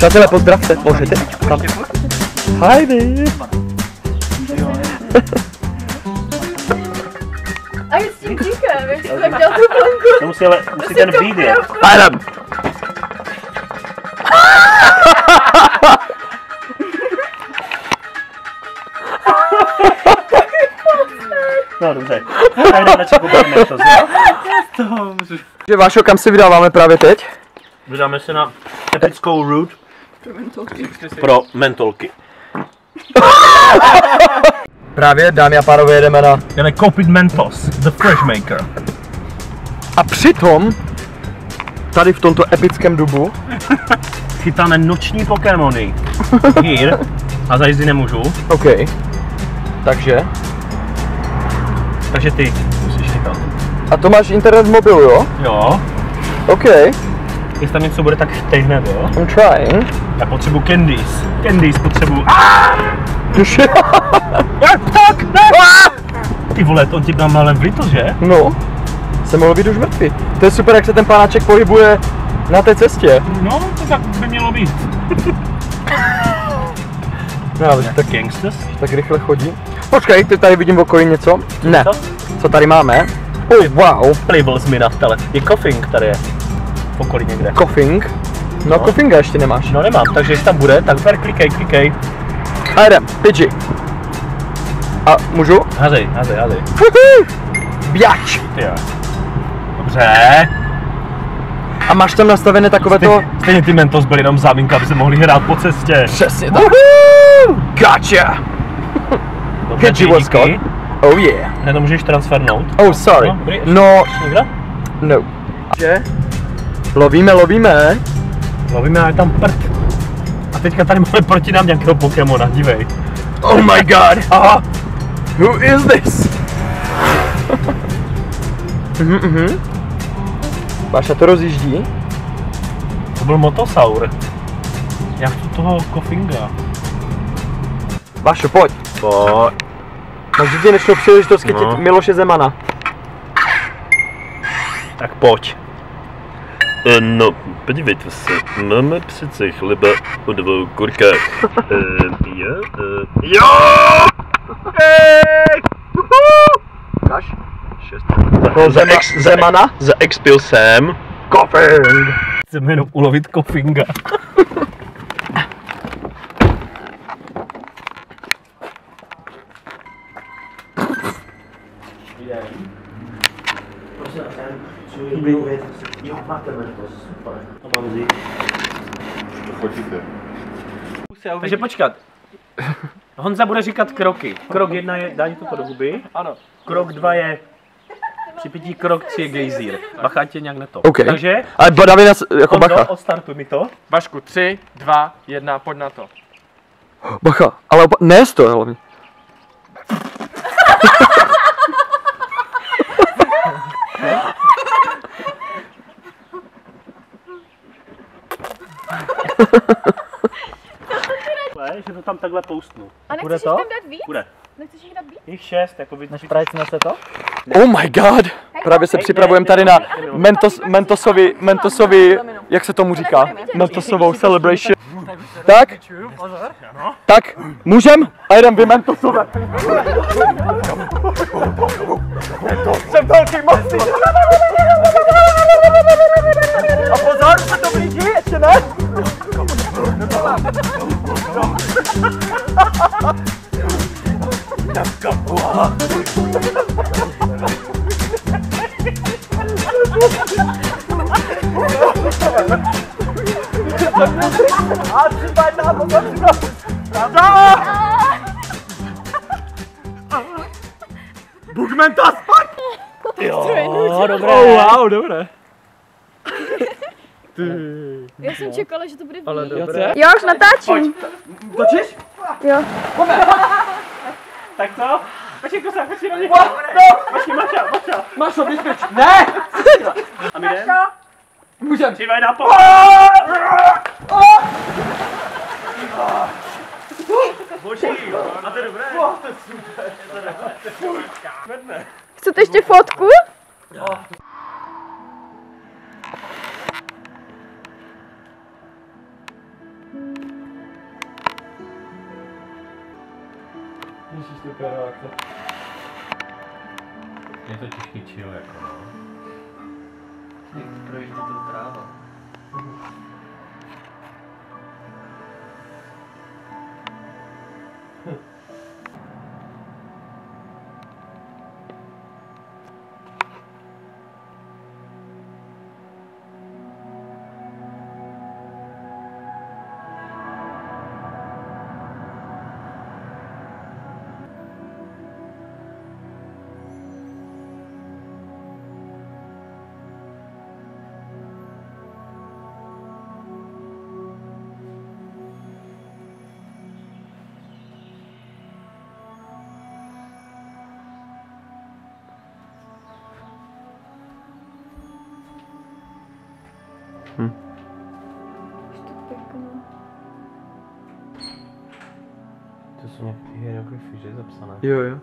Přátelé, pozdravte, můžete? Hi there. A je s tím díkem, jak jsi tak dělal tu plenku. To musí ten vidět. Adam! No dobře, tak jdeme čekovat Mentos, jo? Že Vášo, kam se vydáváme právě teď? Vydáme se na epickou route pro mentolky. Právě, dámy a pánové, Jdeme koupit Mentos, the fresh maker. A přitom, tady v tomto epickém dubu, Chytáme noční Pokémony. Here. A za jízdy nemůžu. OK. Takže Takže ty musíš chytat. a to máš internet v mobilu, jo? Jo. OK. Jestli tam něco bude, tak chytej hned, jo? I'm trying. Já potřebuji candies. Candies potřebuji. Tak, ne! Ty vole, on ti tam ale vlítl, že? No, jsem mohl být už mrtvý. To je super, jak se ten pánáček pohybuje na té cestě. No, to tak by mělo být. No, ale tak, Gangsters? tak rychle chodí. Počkej, ty tady vidím v okolí něco. Ne, to? co tady máme? Oh, wow. Plibble z mina, tele. Je coughing tady je. V okolí někde. Coughing. No, coughing ještě nemáš. No nemám, takže jestli tam bude, tak ver klikej. A jdem, Pidgey. A můžu? Hazej. Běž! Ty jo. Dobře. A máš tam nastavené takové to... Stejně ty Mentos byly jenom záminka, aby se mohli hrát po cestě. Přesně tak. Gotcha! Dobře, Pidgey was díky. caught. Oh yeah. Ne, to můžeš transfernout. Oh, sorry. No, dobrý. No, Někdo? no. Že? Lovíme. Lovíme, ale je tam prd. A teďka tady máme proti nám nějakého Pokémona, dívej. Oh my god! Aha! Who is this? Váša to rozjíždí? To byl Motosaur. Já chci toho Coughlinga. Vášo, pojď. Pojď. Takže ti nešlo příležitost chytit No. Miloše Zemana. Tak pojď. No, podívejte se, máme přece chleba o 2 kurkách. Jo! Hej! Dáš? 6. Zemana? Zaexpil jsem. Coughing! Chceme jenom ulovit Coughinga. Jo, máte Mentos, super. A mám vzít. To fotíte. Takže počkat. Honza bude říkat kroky. Krok 1 je dání toto do huby. Ano. Krok 2 je připití, krok 3 je gejzír. Bacha tě nějak neto. OK. Takže Ale David nás jako Honzo, bacha. odstartuj mi to. Vašku, 3, 2, 1, pojď na to. Bacha, ale nést to hlavně. Že to tam takhle poustnu. A Bude nechceš to? tam dát víc? Bude. Nechceš jich dát víc? Jich 6, jako vy. Prajcnete to? Oh my god! Právě se připravujeme tady na Mentosovi, jak se tomu říká? Mentosovou celebration. Tak? Tak, můžem? A jdem vy Mentosové. Jsem velký mocný. A pozor, se to blíží, ještě ne? Bugmenta, pojď! Jo, dobré. Oh, wow, dobré. Já jsem čekala, že to bude víc. Ale dobré. Jo, už natáčím. Točíš? Jo. Tak co? Počkej, kosa, počkej na mě. Počkej, Maša. Mašo, vyspěč. Ne! A my jdem? Můžem. 3, 2, 1, pojď. Boží, a to je dobré. Chcete ještě fotku? Ježiš, to je reakce. Je to těžký chill, jako no. Projíždí to tráva. To jsou nějaké hieroglyfy, že je zapsané? Jo, jo.